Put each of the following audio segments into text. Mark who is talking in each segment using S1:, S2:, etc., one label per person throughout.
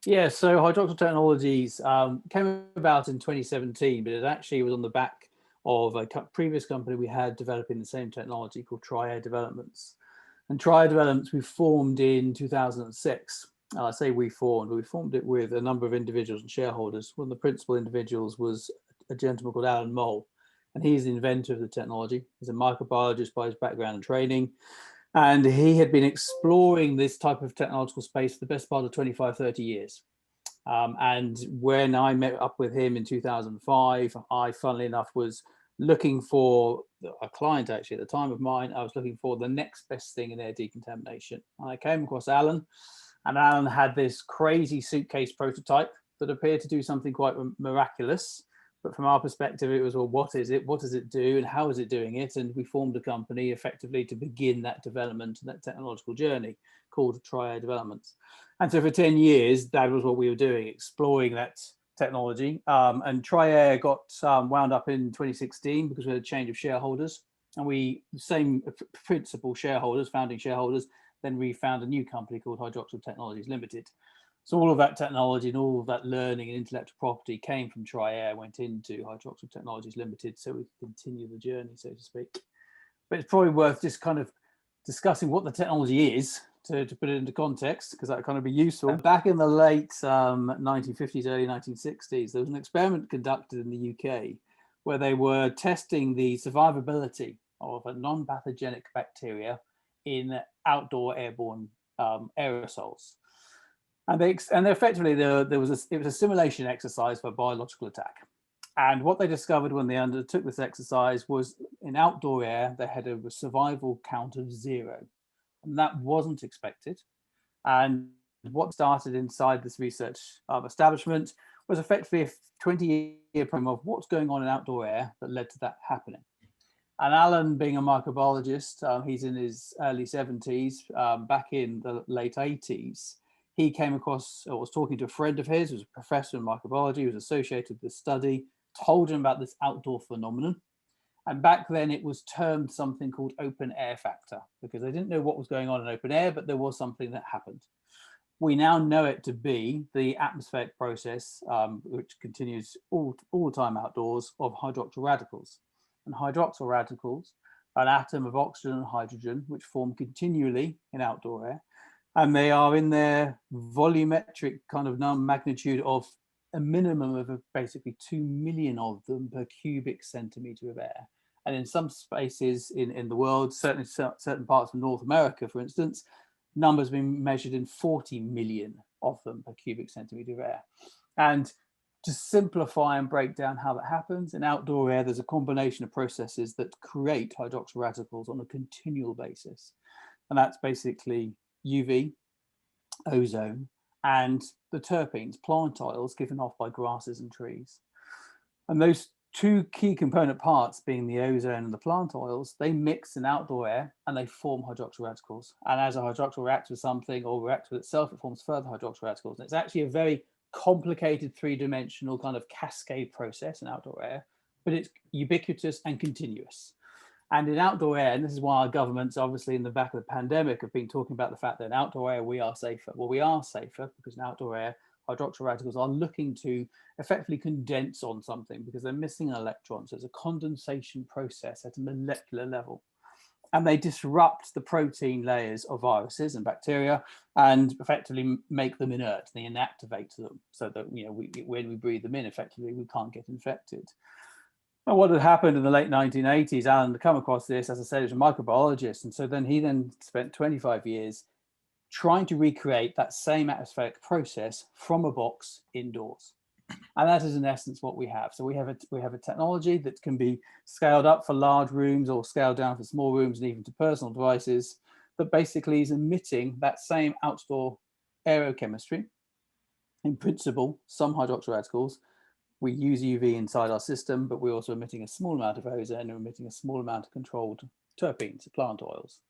S1: Yeah, so hydroxyl technologies came about in 2017, but it actually was on the back of a previous company we had developing the same technology called Triair Developments. And Triair Developments we formed in 2006. I say we formed it with a number of individuals and shareholders. One of the principal individuals was a gentleman called Alan Mole, and he's the inventor of the technology. He's a microbiologist by his background and training. And he had been exploring this type of technological space for the best part of 25, 30 years. And when I met up with him in 2005, I, funnily enough, was looking for a client actually at the time of mine. I was looking for the next best thing in air decontamination. And I came across Alan, and Alan had this crazy suitcase prototype that appeared to do something quite miraculous. But from our perspective, it was, well, what is it? What does it do? And how is it doing it? And we formed a company effectively to begin that development and that technological journey called Triair Developments. And so for 10 years, that was what we were doing, exploring that technology. And Triair got wound up in 2016 because we had a change of shareholders. And we, the same principal shareholders, founding shareholders, then we found a new company called Hydroxyl Technologies Limited. So all of that technology and all of that learning and intellectual property came from Triair, went into Hydroxyl Technologies Limited, so we could continue the journey, so to speak. But it's probably worth just kind of discussing what the technology is to put it into context, because that would kind of be useful. Back in the late 1950s, early 1960s, there was an experiment conducted in the UK where they were testing the survivability of a non-pathogenic bacteria in outdoor airborne aerosols. And effectively, it was a simulation exercise for biological attack. And what they discovered when they undertook this exercise was in outdoor air, they had a survival count of 0. And that wasn't expected. And what started inside this research establishment was effectively a 20-year program of what's going on in outdoor air that led to that happening. And Alan, being a microbiologist, he's in his early 70s, back in the late 80s, he came across, or was talking to a friend of his, who was a professor in microbiology, who was associated with this study, told him about this outdoor phenomenon. And back then it was termed something called open air factor, because they didn't know what was going on in open air, but there was something that happened. We now know it to be the atmospheric process, which continues all the time outdoors, of hydroxyl radicals. And hydroxyl radicals are an atom of oxygen and hydrogen, which form continually in outdoor air. And they are in their volumetric kind of magnitude of a minimum of basically 2 million of them per cubic centimeter of air. And in some spaces in the world, certainly certain parts of North America, for instance, numbers have been measured in 40 million of them per cubic centimeter of air. And to simplify and break down how that happens, in outdoor air, there's a combination of processes that create hydroxyl radicals on a continual basis. And that's basically UV, ozone, and the terpenes, plant oils given off by grasses and trees. And those two key component parts, being the ozone and the plant oils, they mix in outdoor air and they form hydroxyl radicals. And as a hydroxyl reacts with something or reacts with itself, it forms further hydroxyl radicals. And it's actually a very complicated three-dimensional kind of cascade process in outdoor air, but it's ubiquitous and continuous. And in outdoor air, and this is why our governments, obviously in the back of the pandemic, have been talking about the fact that in outdoor air, we are safer. Well, we are safer because in outdoor air, hydroxyl radicals are looking to effectively condense on something because they're missing an electron. So it's a condensation process at a molecular level. And they disrupt the protein layers of viruses and bacteria and effectively make them inert. They inactivate them so that, you know, when we breathe them in, effectively, we can't get infected. And what had happened in the late 1980s, Alan had come across this, as I said, as a microbiologist. And so then he spent 25 years trying to recreate that same atmospheric process from a box indoors. And that is in essence what we have. So we have a technology that can be scaled up for large rooms or scaled down for small rooms and even to personal devices that basically is emitting that same outdoor aerochemistry. In principle, some hydroxyl radicals, we use UV inside our system, but we're also emitting a small amount of ozone and emitting a small amount of controlled terpenes, plant oils.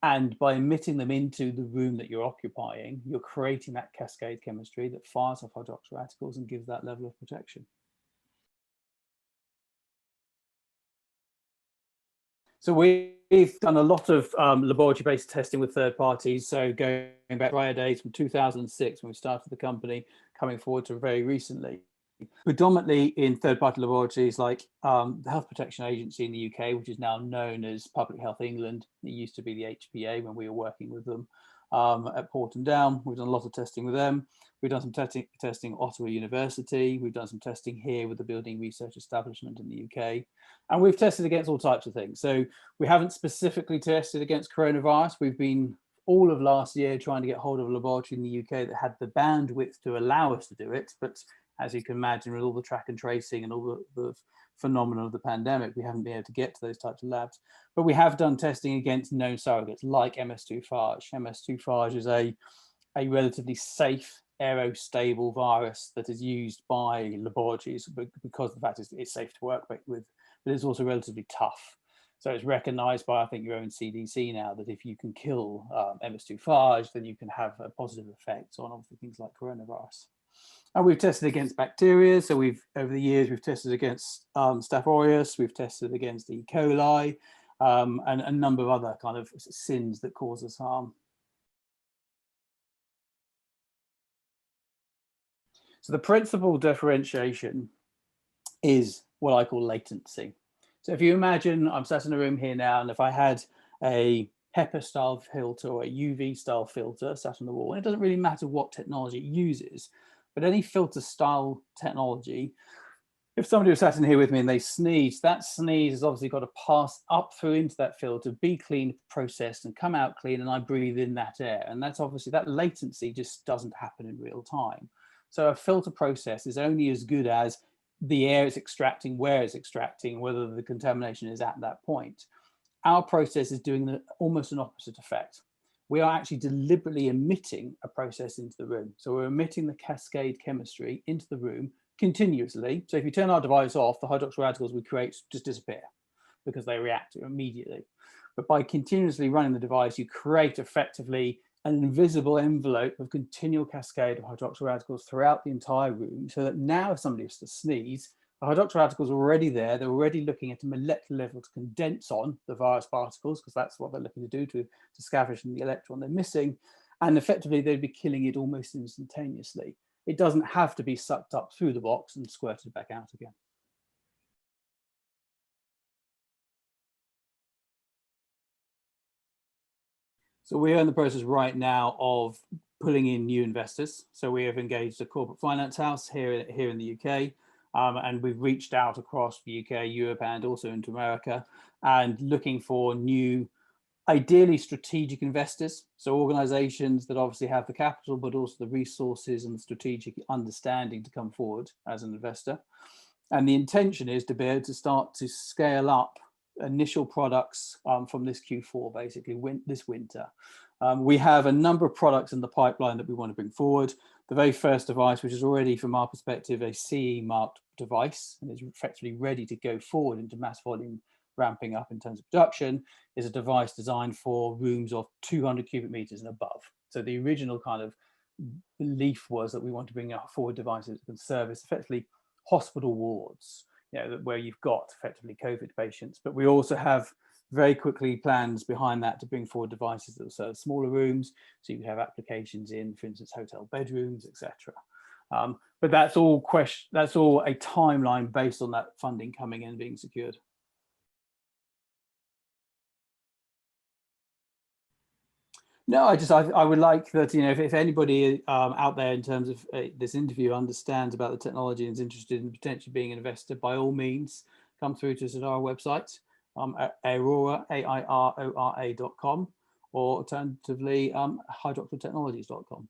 S1: And by emitting them into the room that you're occupying, you're creating that cascade chemistry that fires off hydroxyl radicals and gives that level of protection. So we we've done a lot of laboratory-based testing with third parties. So going back prior days from 2006 when we started the company, coming forward to very recently. Predominantly in third-party laboratories like the Health Protection Agency in the UK, which is now known as Public Health England. It used to be the HPA when we were working with them at Porton Down. We've done a lot of testing with them. We've done some testing at Ottawa University. We've done some testing here with the Building Research Establishment in the UK. And we've tested against all types of things. So we haven't specifically tested against coronavirus. We've been all of last year trying to get hold of a laboratory in the UK that had the bandwidth to allow us to do it. But as you can imagine, with all the track and tracing and all the phenomenon of the pandemic, we haven't been able to get to those types of labs. But we have done testing against known surrogates like MS2 phage. MS2 phage is a relatively safe, aerostable virus that is used by laboratories because the fact is it's safe to work with, but it's also relatively tough. So it's recognized by, I think, your own CDC now that if you can kill MS2 phage, then you can have a positive effect on obviously things like coronavirus. And we've tested against bacteria. So over the years, we've tested against Staph aureus, we've tested against E. coli, and a number of other kind of sins that cause us harm. So the principal differentiation is what I call latency. So if you imagine I'm sat in a room here now, and if I had a HEPA style filter or a UV style filter sat on the wall, and it doesn't really matter what technology it uses, but any filter style technology, if somebody was sat in here with me and they sneeze, that sneeze has obviously got to pass up through into that filter, be clean, processed, and come out clean, and I breathe in that air. And that's obviously, that latency just doesn't happen in real time. So a filter process is only as good as the air is extracting, where it's extracting, whether the contamination is at that point. Our process is doing almost an opposite effect. We are actually deliberately emitting a process into the room. So we're emitting the cascade chemistry into the room continuously. So if you turn our device off, the hydroxyl radicals we create just disappear because they react immediately. But by continuously running the device, you create effectively an invisible envelope of continual cascade of hydroxyl radicals throughout the entire room, so that now if somebody was to sneeze, the hydroxyl radicals are already there. They're already looking at a molecular level to condense on the virus particles, because that's what they're looking to do to scavenge the electron they're missing. And effectively, they'd be killing it almost instantaneously. It doesn't have to be sucked up through the box and squirted back out again. So we are in the process right now of pulling in new investors. So we have engaged a corporate finance house here in the UK. And we've reached out across the UK, Europe, and also into America, and looking for new, ideally strategic investors. So organizations that obviously have the capital, but also the resources and the strategic understanding to come forward as an investor. And the intention is to be able to start to scale up initial products from this Q4, basically this winter. We have a number of products in the pipeline that we want to bring forward. The very first device, which is already from our perspective a CE marked device and is effectively ready to go forward into mass volume ramping up in terms of production, is a device designed for rooms of 200 cubic meters and above. So the original kind of belief was that we want to bring out forward devices that can service effectively hospital wards, where you've got effectively COVID patients. But we also have very quickly plans behind that to bring forward devices that will serve smaller rooms. So you have applications in, for instance, hotel bedrooms, etc. But that's all a timeline based on that funding coming in and being secured. No, I would like that, if anybody out there in terms of this interview understands about the technology and is interested in potentially being an investor, by all means, come through to us at our website, at Airora, AIRORA.com, or alternatively, hydroxyltechnologies.com.